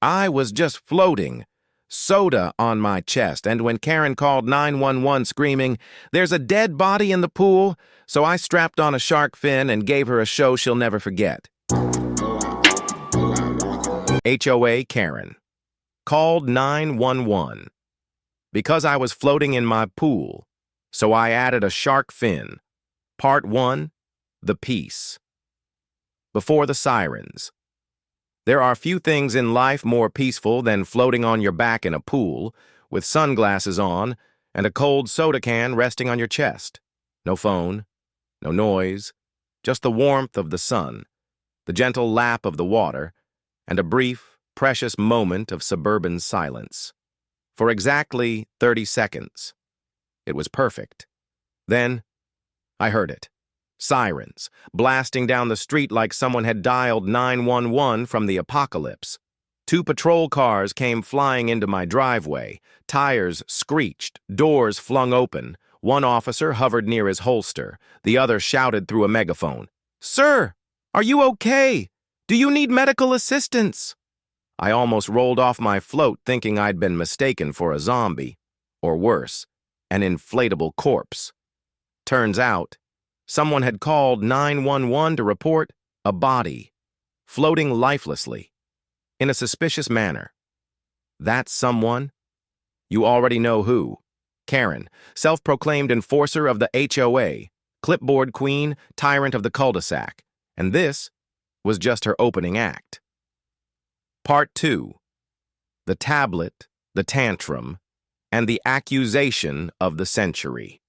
I was just floating, soda on my chest, and when Karen called 911 screaming, "There's a dead body in the pool," so I strapped on a shark fin and gave her a show she'll never forget. HOA Karen called 911 because I was floating in my pool, so I added a shark fin. Part 1, The Peace. Before the Sirens. There are few things in life more peaceful than floating on your back in a pool, with sunglasses on and a cold soda can resting on your chest. No phone, no noise, just the warmth of the sun, the gentle lap of the water, and a brief, precious moment of suburban silence. For exactly 30 seconds. It was perfect. Then, I heard it. Sirens, blasting down the street like someone had dialed 911 from the apocalypse. 2 patrol cars came flying into my driveway. Tires screeched, doors flung open. One officer hovered near his holster. The other shouted through a megaphone, "Sir, are you okay? Do you need medical assistance?" I almost rolled off my float thinking I'd been mistaken for a zombie, or worse, an inflatable corpse. Turns out, someone had called 911 to report a body, floating lifelessly, in a suspicious manner. That someone? You already know who. Karen, self-proclaimed enforcer of the HOA, clipboard queen, tyrant of the cul-de-sac. And this was just her opening act. Part 2. The tablet, the tantrum, and the accusation of the century.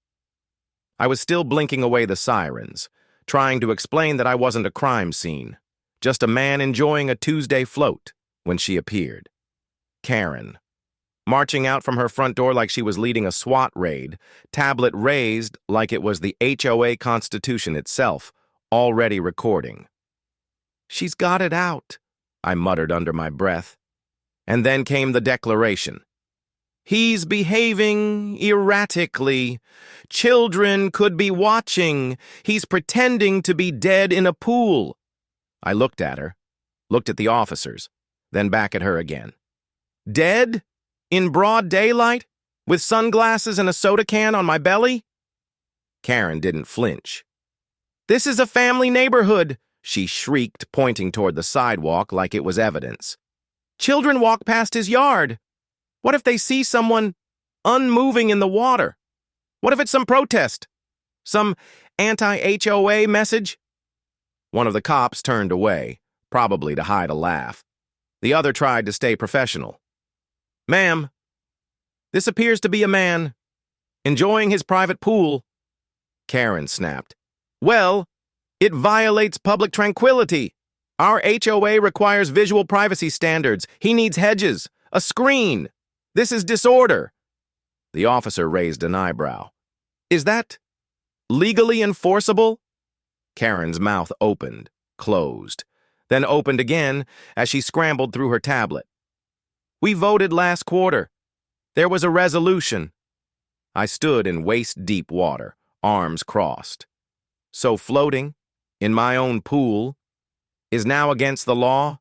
I was still blinking away the sirens, trying to explain that I wasn't a crime scene, just a man enjoying a Tuesday float, when she appeared. Karen. Marching out from her front door like she was leading a SWAT raid, tablet raised like it was the HOA Constitution itself, already recording. "She's got it out," I muttered under my breath. And then came the declaration. "He's behaving erratically. Children could be watching. He's pretending to be dead in a pool." I looked at her, looked at the officers, then back at her again. "Dead? In broad daylight? With sunglasses and a soda can on my belly?" Karen didn't flinch. "This is a family neighborhood," she shrieked, pointing toward the sidewalk like it was evidence. "Children walk past his yard. What if they see someone unmoving in the water? What if it's some protest? Some anti-HOA message?" One of the cops turned away, probably to hide a laugh. The other tried to stay professional. "Ma'am, this appears to be a man enjoying his private pool." Karen snapped. "Well, it violates public tranquility. Our HOA requires visual privacy standards. He needs hedges, a screen. This is disorder." The officer raised an eyebrow. "Is that legally enforceable?" Karen's mouth opened, closed, then opened again as she scrambled through her tablet. "We voted last quarter. There was a resolution." I stood in waist-deep water, arms crossed. So floating, in my own pool, is now against the law?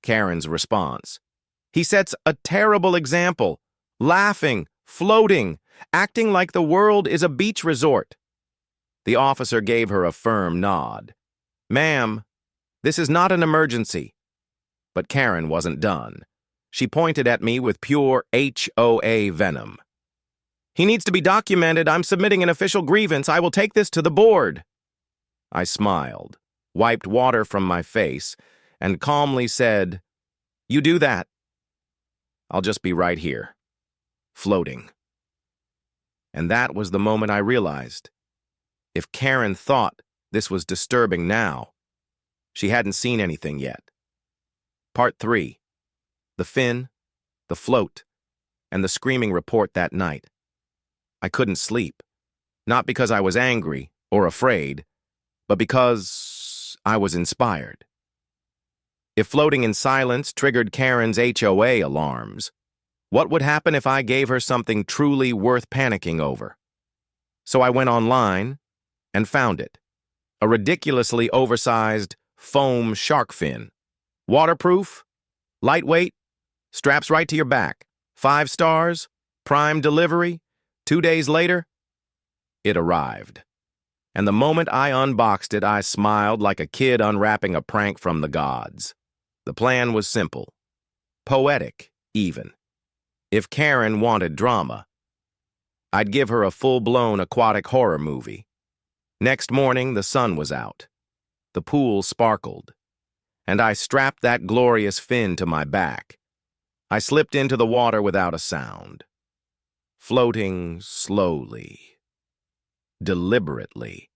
Karen's response. "He sets a terrible example, laughing, floating, acting like the world is a beach resort." The officer gave her a firm nod. "Ma'am, this is not an emergency." But Karen wasn't done. She pointed at me with pure HOA venom. "He needs to be documented. I'm submitting an official grievance. I will take this to the board." I smiled, wiped water from my face, and calmly said, "You do that. I'll just be right here, floating." And that was the moment I realized. If Karen thought this was disturbing now, she hadn't seen anything yet. Part 3. The fin, the float, and the screaming report that night. I couldn't sleep, not because I was angry or afraid, but because I was inspired. If floating in silence triggered Karen's HOA alarms, what would happen if I gave her something truly worth panicking over? So I went online and found it. A ridiculously oversized foam shark fin. Waterproof? Lightweight, straps right to your back. 5 stars, prime delivery. 2 days later, it arrived. And the moment I unboxed it, I smiled like a kid unwrapping a prank from the gods. The plan was simple. Poetic, even. If Karen wanted drama, I'd give her a full-blown aquatic horror movie. Next morning, the sun was out. The pool sparkled, and I strapped that glorious fin to my back. I slipped into the water without a sound, floating slowly, deliberately.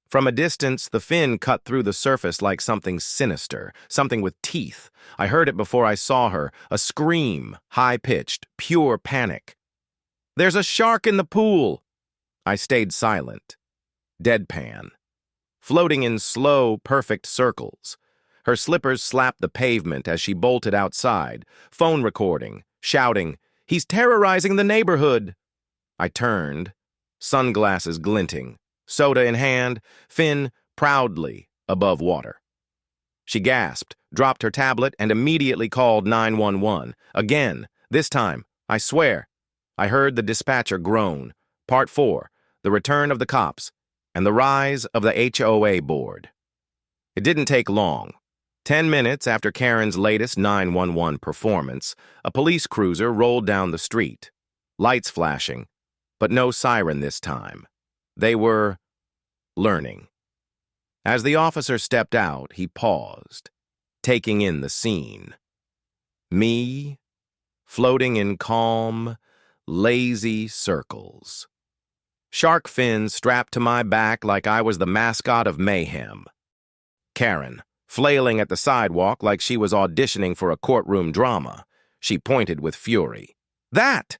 From a distance, the fin cut through the surface like something sinister, something with teeth. I heard it before I saw her, a scream, high-pitched, pure panic. "There's a shark in the pool!" I stayed silent, deadpan, floating in slow, perfect circles. Her slippers slapped the pavement as she bolted outside, phone recording, shouting, "He's terrorizing the neighborhood!" I turned, sunglasses glinting, soda in hand, fin proudly above water. She gasped, dropped her tablet, and immediately called 911. Again, this time, I swear. I heard the dispatcher groan. Part 4, the return of the cops, and the rise of the HOA board. It didn't take long. 10 minutes after Karen's latest 911 performance, a police cruiser rolled down the street, lights flashing, but no siren this time. They were learning. As the officer stepped out, he paused, taking in the scene. Me, floating in calm, lazy circles. Shark fins strapped to my back like I was the mascot of mayhem. Karen, flailing at the sidewalk like she was auditioning for a courtroom drama. She pointed with fury. That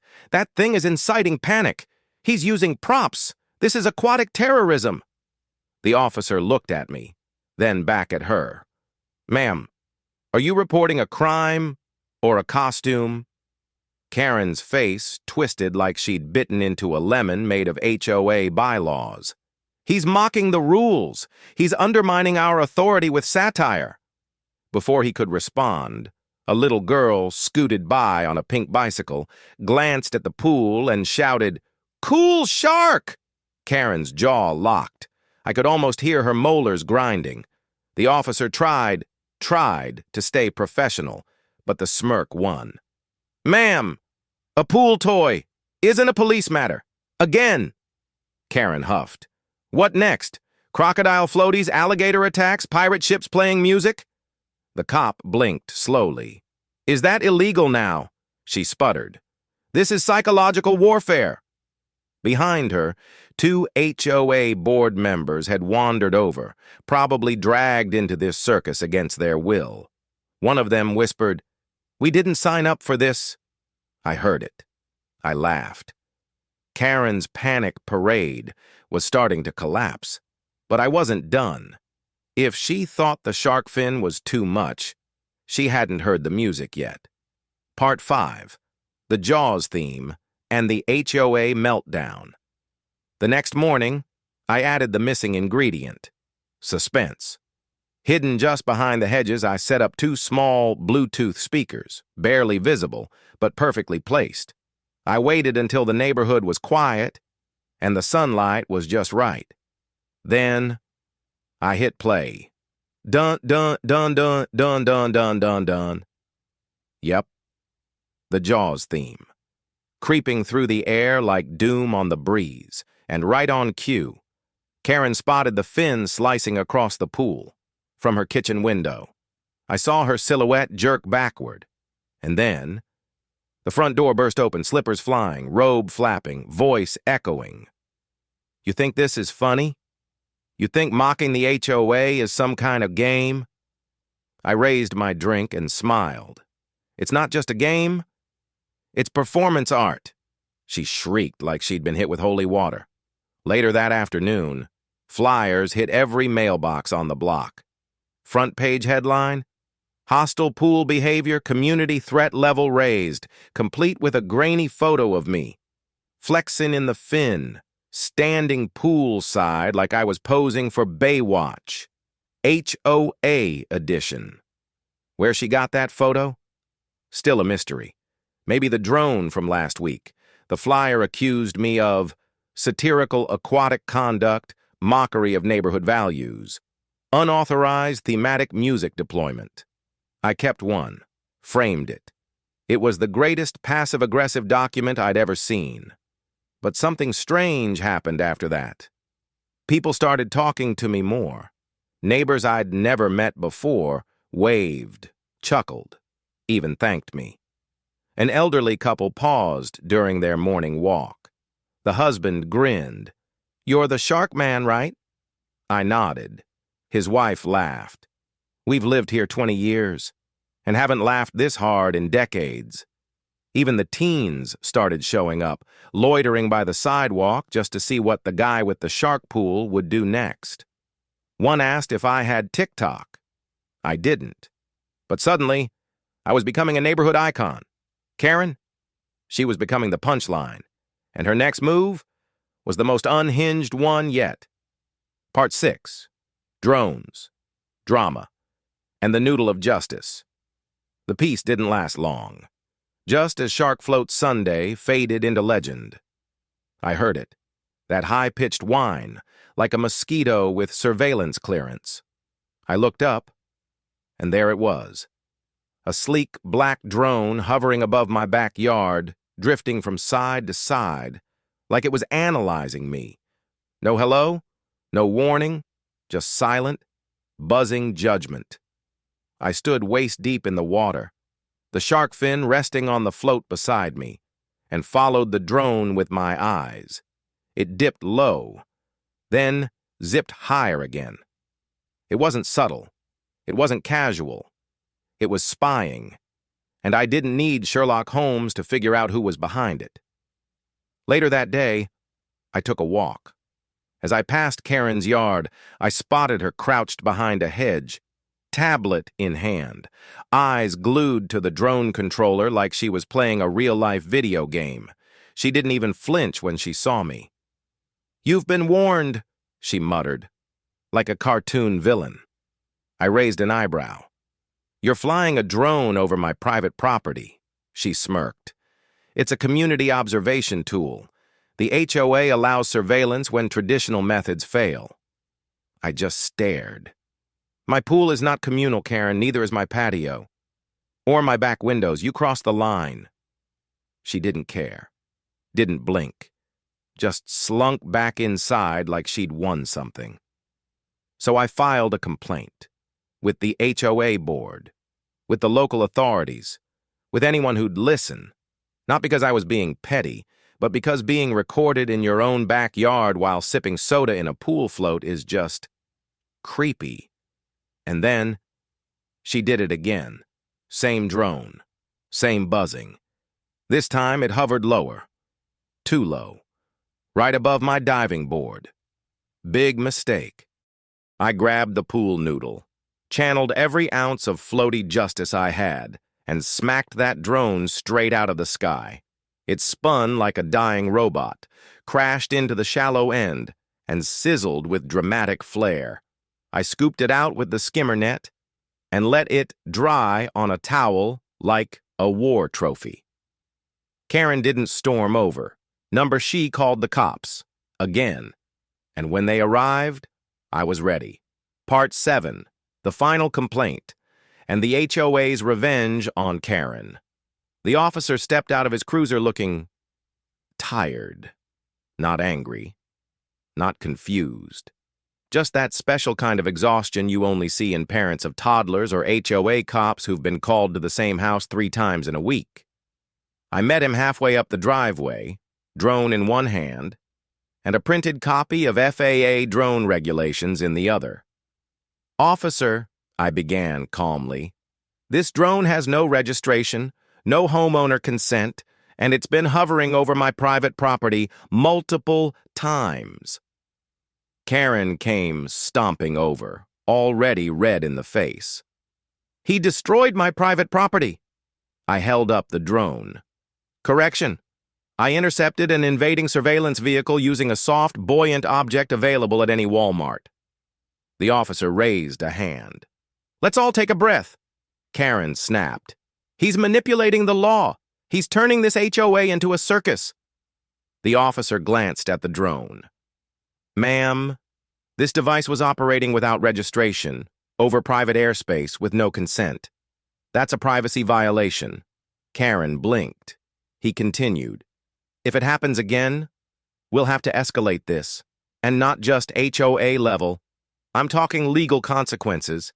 thing is inciting panic. He's using props. This is aquatic terrorism." The officer looked at me, then back at her. "Ma'am, are you reporting a crime or a costume?" Karen's face twisted like she'd bitten into a lemon made of HOA bylaws. "He's mocking the rules. He's undermining our authority with satire." Before he could respond, a little girl scooted by on a pink bicycle, glanced at the pool, and shouted, "Cool shark!" Karen's jaw locked. I could almost hear her molars grinding. The officer tried to stay professional, but the smirk won. "Ma'am, a pool toy isn't a police matter. Again!" Karen huffed. "What next? Crocodile floaties, alligator attacks, pirate ships playing music?" The cop blinked slowly. "Is that illegal now?" She sputtered. "This is psychological warfare." Behind her, 2 HOA board members had wandered over, probably dragged into this circus against their will. One of them whispered, "We didn't sign up for this." I heard it. I laughed. Karen's panic parade was starting to collapse, but I wasn't done. If she thought the shark fin was too much, she hadn't heard the music yet. Part 5, the Jaws theme and the HOA meltdown. The next morning, I added the missing ingredient, suspense. Hidden just behind the hedges, I set up 2 small Bluetooth speakers, barely visible, but perfectly placed. I waited until the neighborhood was quiet and the sunlight was just right. Then I hit play. Dun, dun, dun, dun, dun, dun, dun, dun, dun. Yep, the Jaws theme. Creeping through the air like doom on the breeze, and right on cue, Karen spotted the fin slicing across the pool from her kitchen window. I saw her silhouette jerk backward, and then the front door burst open, slippers flying, robe flapping, voice echoing. "You think this is funny? You think mocking the HOA is some kind of game?" I raised my drink and smiled. "It's not just a game. It's performance art." She shrieked like she'd been hit with holy water. Later that afternoon, flyers hit every mailbox on the block. Front page headline, "Hostile pool behavior, community threat level raised," complete with a grainy photo of me, flexing in the fin, standing poolside like I was posing for Baywatch. HOA edition. Where she got that photo? Still a mystery. Maybe the drone from last week. The flyer accused me of satirical aquatic conduct, mockery of neighborhood values, unauthorized thematic music deployment. I kept one, framed it. It was the greatest passive-aggressive document I'd ever seen. But something strange happened after that. People started talking to me more. Neighbors I'd never met before waved, chuckled, even thanked me. An elderly couple paused during their morning walk. The husband grinned. "You're the shark man, right?" I nodded. His wife laughed. "We've lived here 20 years and haven't laughed this hard in decades." Even the teens started showing up, loitering by the sidewalk just to see what the guy with the shark pool would do next. One asked if I had TikTok. I didn't. But suddenly, I was becoming a neighborhood icon. Karen? She was becoming the punchline, and her next move was the most unhinged one yet. Part 6. Drones, Drama, and the Noodle of Justice. The piece didn't last long. Just as Shark Float Sunday faded into legend, I heard it, that high-pitched whine, like a mosquito with surveillance clearance. I looked up, and there it was. A sleek black drone hovering above my backyard, drifting from side to side, like it was analyzing me. No hello, no warning, just silent, buzzing judgment. I stood waist-deep in the water, the shark fin resting on the float beside me, and followed the drone with my eyes. It dipped low, then zipped higher again. It wasn't subtle. It wasn't casual. It was spying, and I didn't need Sherlock Holmes to figure out who was behind it. Later that day, I took a walk. As I passed Karen's yard, I spotted her crouched behind a hedge, tablet in hand, eyes glued to the drone controller like she was playing a real-life video game. She didn't even flinch when she saw me. "You've been warned," she muttered, like a cartoon villain. I raised an eyebrow. "You're flying a drone over my private property," she smirked. "It's a community observation tool. The HOA allows surveillance when traditional methods fail." I just stared. "My pool is not communal, Karen, neither is my patio. Or my back windows. You crossed the line." She didn't care, didn't blink, just slunk back inside like she'd won something. So I filed a complaint. With the HOA board, with the local authorities, with anyone who'd listen. Not because I was being petty, but because being recorded in your own backyard while sipping soda in a pool float is just creepy. And then, she did it again. Same drone, same buzzing. This time it hovered lower. Too low. Right above my diving board. Big mistake. I grabbed the pool noodle, channeled every ounce of floaty justice I had, and smacked that drone straight out of the sky. It spun like a dying robot, crashed into the shallow end, and sizzled with dramatic flair. I scooped it out with the skimmer net and let it dry on a towel like a war trophy. Karen didn't storm over. She called the cops, again. And when they arrived, I was ready. Part 7. The final complaint, and the HOA's revenge on Karen. The officer stepped out of his cruiser looking tired, not angry, not confused. Just that special kind of exhaustion you only see in parents of toddlers or HOA cops who've been called to the same house 3 times in a week. I met him halfway up the driveway, drone in one hand, and a printed copy of FAA drone regulations in the other. "Officer," I began calmly, "this drone has no registration, no homeowner consent, and it's been hovering over my private property multiple times." Karen came stomping over, already red in the face. "He destroyed my private property." I held up the drone. "Correction. I intercepted an invading surveillance vehicle using a soft, buoyant object available at any Walmart." The officer raised a hand. "Let's all take a breath. Karen snapped. He's manipulating the law. He's turning this HOA into a circus. The officer glanced at the drone. Ma'am, this device was operating without registration, over private airspace with no consent. That's a privacy violation. Karen blinked. He continued. If it happens again, we'll have to escalate this, and not just HOA level. I'm talking legal consequences.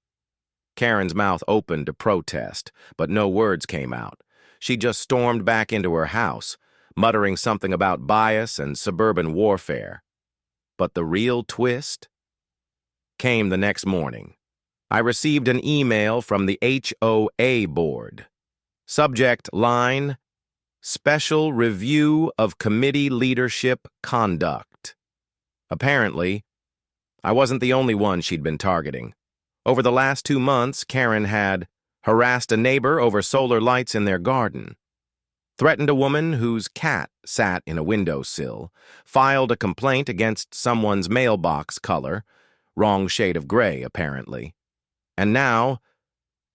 Karen's mouth opened to protest, but no words came out. She just stormed back into her house, muttering something about bias and suburban warfare. But the real twist came the next morning. I received an email from the HOA board. Subject line, Special Review of Committee Leadership Conduct. Apparently, I wasn't the only one she'd been targeting. Over the last 2 months, Karen had harassed a neighbor over solar lights in their garden, threatened a woman whose cat sat in a windowsill, filed a complaint against someone's mailbox color, wrong shade of gray, apparently. And now,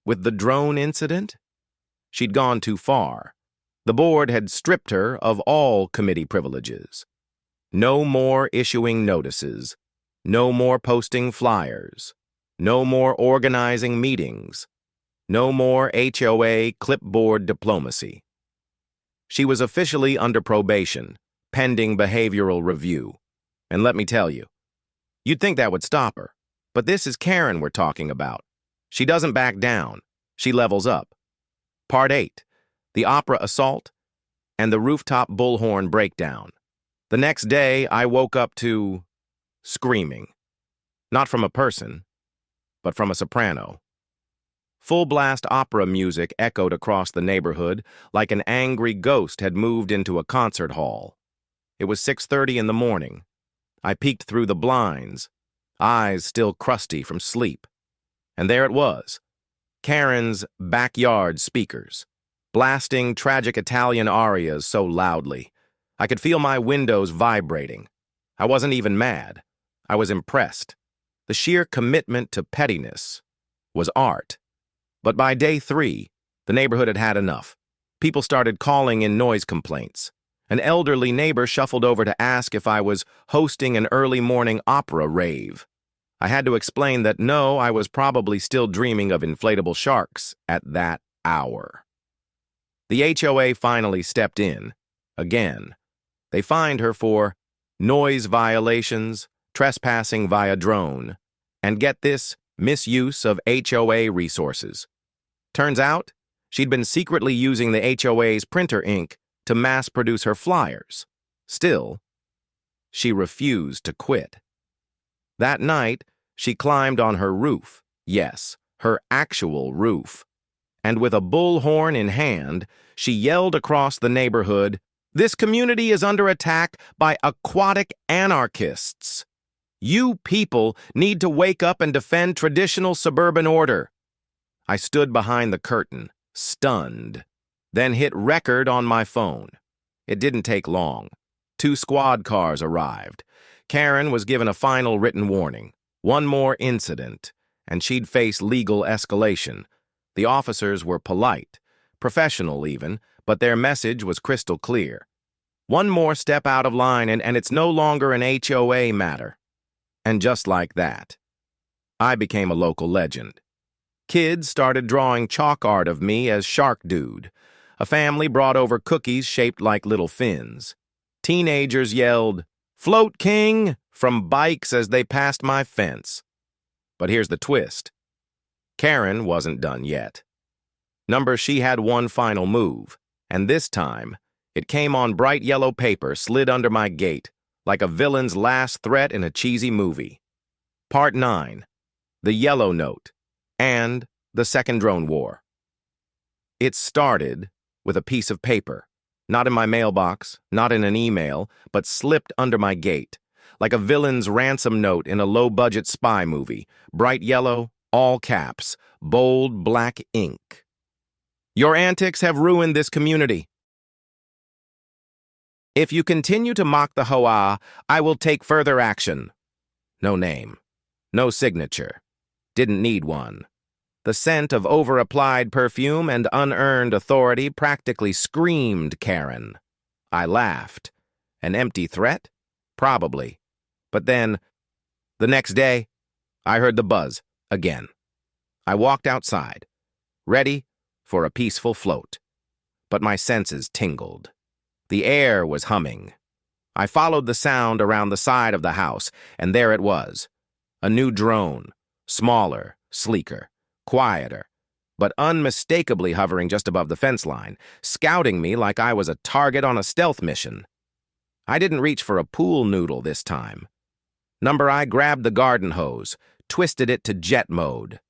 with the drone incident, she'd gone too far. The board had stripped her of all committee privileges. No more issuing notices, no more posting flyers, no more organizing meetings, no more HOA Clipboard diplomacy. She was officially under probation, pending behavioral review. And let me tell you, you'd think that would stop her, but this is Karen we're talking about. She doesn't back down, she levels up. Part 8, the opera assault and the rooftop bullhorn breakdown. The next day, I woke up to screaming. Not from a person, but from a soprano. Full-blast opera music echoed across the neighborhood like an angry ghost had moved into a concert hall. It was 6:30 in the morning. I peeked through the blinds, eyes still crusty from sleep. And there it was, Karen's backyard speakers, blasting tragic Italian arias so loudly. I could feel my windows vibrating. I wasn't even mad. I was impressed. The sheer commitment to pettiness was art. But by day 3, the neighborhood had had enough. People started calling in noise complaints. An elderly neighbor shuffled over to ask if I was hosting an early morning opera rave. I had to explain that no, I was probably still dreaming of inflatable sharks at that hour. The HOA finally stepped in, again. They fined her for noise violations, trespassing via drone, and get this, misuse of HOA resources. Turns out, she'd been secretly using the HOA's printer ink to mass-produce her flyers. Still, she refused to quit. That night, she climbed on her roof, yes, her actual roof, and with a bullhorn in hand, she yelled across the neighborhood, "This community is under attack by aquatic anarchists. You people need to wake up and defend traditional suburban order." I stood behind the curtain, stunned, then hit record on my phone. It didn't take long. 2 squad cars arrived. Karen was given a final written warning. One more incident, and she'd face legal escalation. The officers were polite, professional even, but their message was crystal clear. One more step out of line and it's no longer an HOA matter. And just like that, I became a local legend. Kids started drawing chalk art of me as Shark Dude. A family brought over cookies shaped like little fins. Teenagers yelled, "Float King!" from bikes as they passed my fence. But here's the twist. Karen wasn't done yet. She had one final move, and this time, it came on bright yellow paper slid under my gate, like a villain's last threat in a cheesy movie. Part 9, the yellow note, and the second drone war. It started with a piece of paper, not in my mailbox, not in an email, but slipped under my gate, like a villain's ransom note in a low-budget spy movie, bright yellow, all caps, bold black ink. "Your antics have ruined this community. If you continue to mock the HOA, I will take further action." No name. No signature. Didn't need one. The scent of over-applied perfume and unearned authority practically screamed Karen. I laughed. An empty threat? Probably. But then, the next day, I heard the buzz again. I walked outside, ready for a peaceful float. But my senses tingled. The air was humming. I followed the sound around the side of the house, and there it was. A new drone, smaller, sleeker, quieter, but unmistakably hovering just above the fence line, scouting me like I was a target on a stealth mission. I didn't reach for a pool noodle this time. I grabbed the garden hose, twisted it to jet mode,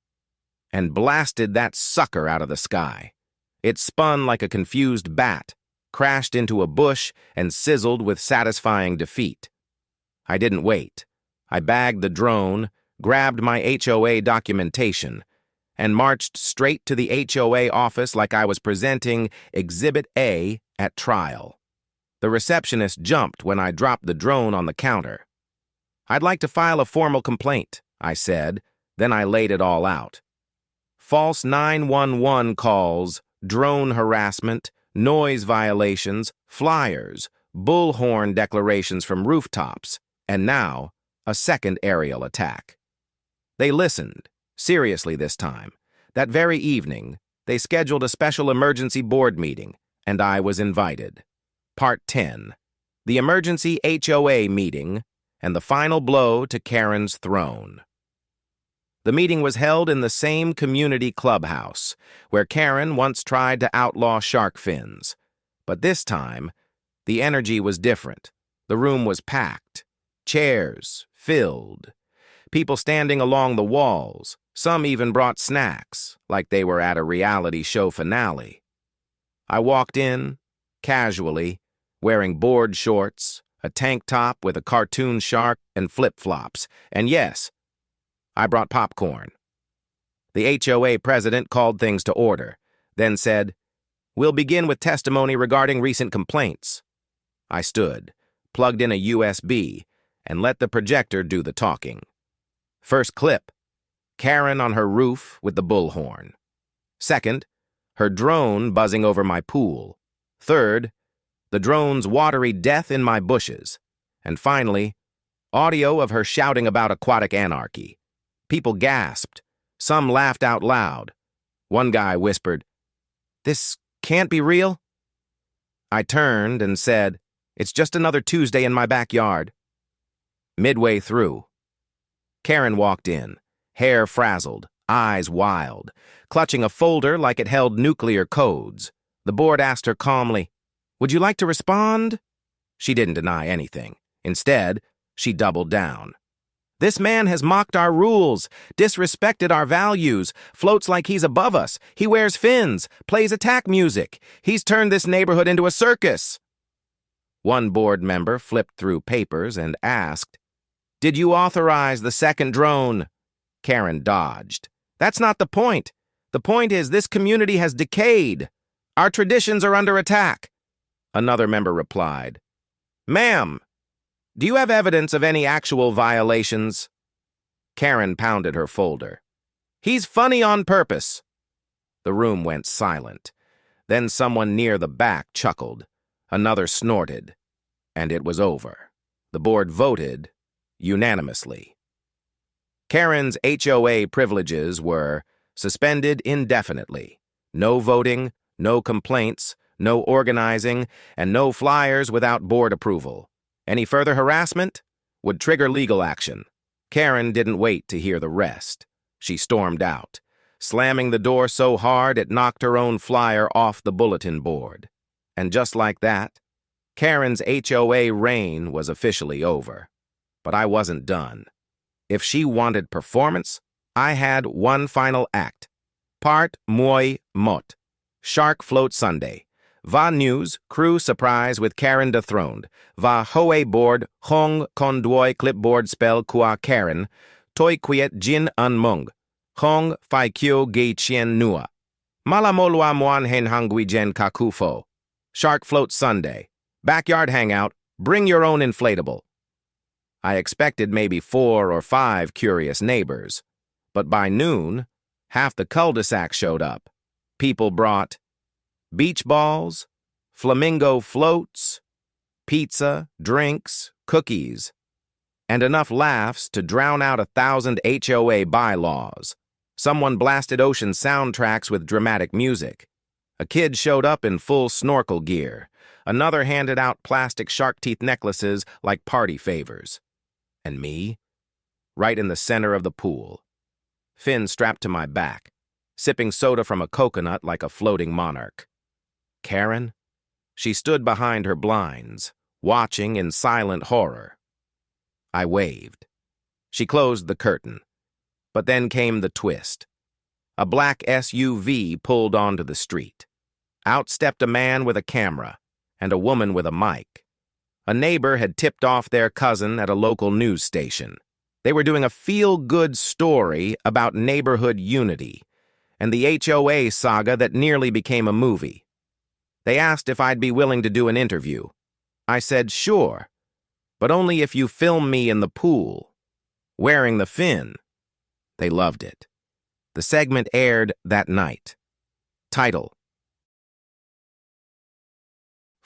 and blasted that sucker out of the sky. It spun like a confused bat, crashed into a bush, and sizzled with satisfying defeat. I didn't wait. I bagged the drone, grabbed my HOA documentation, and marched straight to the HOA office like I was presenting Exhibit A at trial. The receptionist jumped when I dropped the drone on the counter. "I'd like to file a formal complaint," I said. Then I laid it all out. False 911 calls, drone harassment, noise violations, flyers, bullhorn declarations from rooftops, and now a second aerial attack. They listened, seriously this time. That very evening, they scheduled a special emergency board meeting, and I was invited. Part 10. The emergency HOA meeting and the final blow to Karen's throne. The meeting was held in the same community clubhouse, where Karen once tried to outlaw shark fins. But this time, the energy was different. The room was packed. Chairs filled. People standing along the walls. Some even brought snacks, like they were at a reality show finale. I walked in, casually, wearing board shorts, a tank top with a cartoon shark, and flip-flops. And yes, I brought popcorn. The HOA president called things to order, then said, "We'll begin with testimony regarding recent complaints." I stood, plugged in a USB, and let the projector do the talking. First clip, Karen on her roof with the bullhorn. Second, her drone buzzing over my pool. Third, the drone's watery death in my bushes. And finally, audio of her shouting about aquatic anarchy. People gasped. Some laughed out loud. One guy whispered, "This can't be real?" I turned and said, "It's just another Tuesday in my backyard." Midway through, Karen walked in, hair frazzled, eyes wild, clutching a folder like it held nuclear codes. The board asked her calmly, "Would you like to respond?" She didn't deny anything. Instead, she doubled down. "This man has mocked our rules, disrespected our values, floats like he's above us. He wears fins, plays attack music. He's turned this neighborhood into a circus." One board member flipped through papers and asked, "Did you authorize the second drone?" Karen dodged. "That's not the point. The point is this community has decayed. Our traditions are under attack." Another member replied, "Ma'am, do you have evidence of any actual violations?" Karen pounded her folder. "He's funny on purpose." The room went silent. Then someone near the back chuckled. Another snorted. And it was over. The board voted unanimously. Karen's HOA privileges were suspended indefinitely. No voting, no complaints, no organizing, and no flyers without board approval. Any further harassment would trigger legal action. Karen didn't wait to hear the rest. She stormed out, slamming the door so hard it knocked her own flyer off the bulletin board. And just like that, Karen's HOA reign was officially over. But I wasn't done. If she wanted performance, I had one final act. Part moi mot. Shark Float Sunday. Va news, crew surprise with Karen dethroned. Va HOA board, hong conduoi clipboard spell HOA Karen. Toi quiet jin unmung. Hong fai kyo ge chien nua. Malamolwa muan hen hangui jen kakufo. Shark Float Sunday. Backyard hangout. Bring your own inflatable. I expected maybe 4 or 5 curious neighbors, but by noon, Half the cul-de-sac showed up. People brought beach balls, flamingo floats, pizza, drinks, cookies, and enough laughs to drown out 1,000 HOA bylaws. Someone blasted ocean soundtracks with dramatic music. A kid showed up in full snorkel gear. Another handed out plastic shark teeth necklaces like party favors. And me, right in the center of the pool, fin strapped to my back, sipping soda from a coconut like a floating monarch. Karen? She stood behind her blinds, watching in silent horror. I waved. She closed the curtain. But then came the twist. A black SUV pulled onto the street. Out stepped a man with a camera and a woman with a mic. A neighbor had tipped off their cousin at a local news station. They were doing a feel-good story about neighborhood unity and the HOA saga that nearly became a movie. They asked if I'd be willing to do an interview. I said, sure, but only if you film me in the pool, wearing the fin. They loved it. The segment aired that night. Title: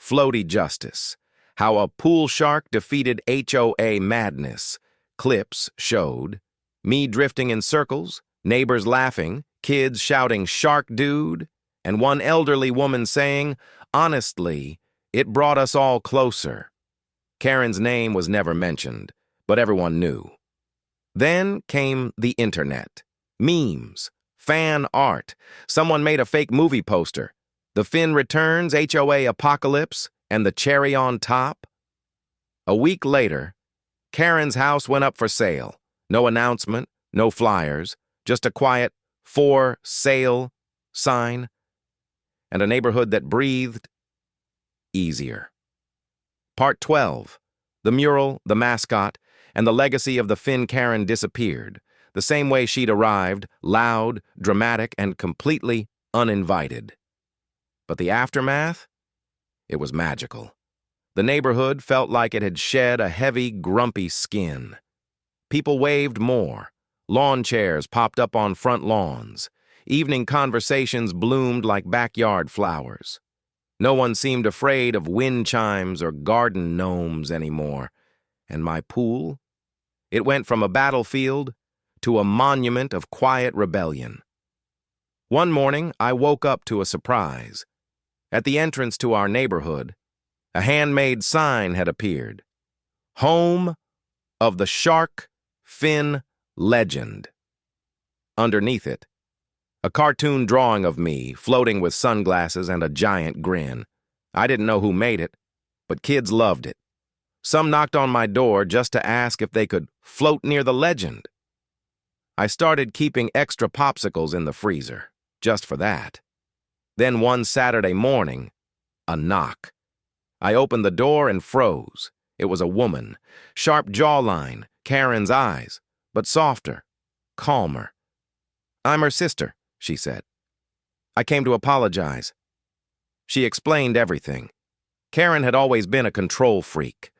Floaty Justice: How a Pool Shark Defeated HOA Madness. Clips showed me drifting in circles, neighbors laughing, kids shouting "Shark Dude," and one elderly woman saying, "Honestly, it brought us all closer." Karen's name was never mentioned, but everyone knew. Then came the internet. Memes, fan art. Someone made a fake movie poster. The Fin Returns, HOA Apocalypse, and the cherry on top. A week later, Karen's house went up for sale. No announcement, no flyers, just a quiet "for sale" sign, and a neighborhood that breathed easier. Part 12. The mural, the mascot, and the legacy of the Fin Karen disappeared, the same way she'd arrived, loud, dramatic, and completely uninvited. But the aftermath? It was magical. The neighborhood felt like it had shed a heavy, grumpy skin. People waved more. Lawn chairs popped up on front lawns. Evening conversations bloomed like backyard flowers. No one seemed afraid of wind chimes or garden gnomes anymore. And my pool? It went from a battlefield to a monument of quiet rebellion. One morning, I woke up to a surprise. At the entrance to our neighborhood, a handmade sign had appeared. Home of the Shark Fin Legend. Underneath it, a cartoon drawing of me floating with sunglasses and a giant grin. I didn't know who made it, but kids loved it. Some knocked on my door just to ask if they could float near the legend. I started keeping extra popsicles in the freezer, just for that. Then one Saturday morning, a knock. I opened the door and froze. It was a woman, sharp jawline, Karen's eyes, but softer, calmer. "I'm her sister," she said. "I came to apologize." She explained everything. Karen had always been a control freak,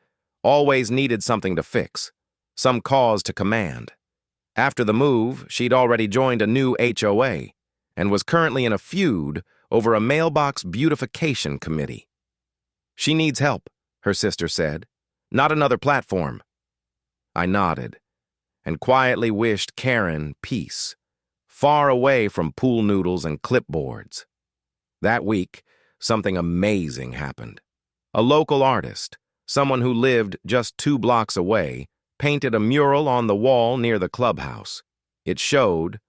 always needed something to fix, some cause to command. After the move, she'd already joined a new HOA and was currently in a feud over a mailbox beautification committee. "She needs help," her sister said, "not another platform." I nodded and quietly wished Karen peace, far away from pool noodles and clipboards. That week, something amazing happened. A local artist, someone who lived just 2 blocks away, painted a mural on the wall near the clubhouse. It showed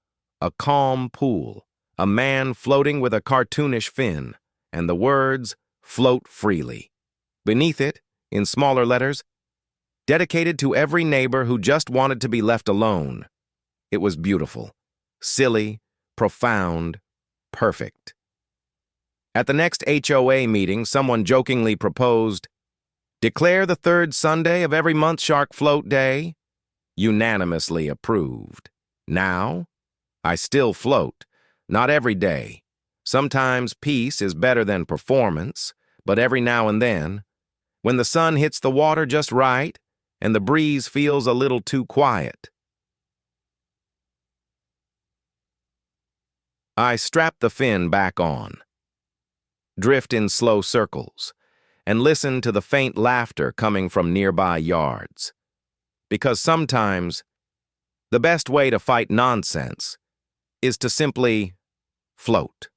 a calm pool, a man floating with a cartoonish fin, and the words, "Float freely." Beneath it, in smaller letters, "Dedicated to every neighbor who just wanted to be left alone." It was beautiful, silly, profound, perfect. At the next HOA meeting, someone jokingly proposed, "Declare the 3rd Sunday of every month Shark Float Day." Unanimously approved. Now, I still float, not every day. Sometimes peace is better than performance, but every now and then, when the sun hits the water just right and the breeze feels a little too quiet. I strap the fin back on, drift in slow circles, and listen to the faint laughter coming from nearby yards. Because sometimes, the best way to fight nonsense is to simply float.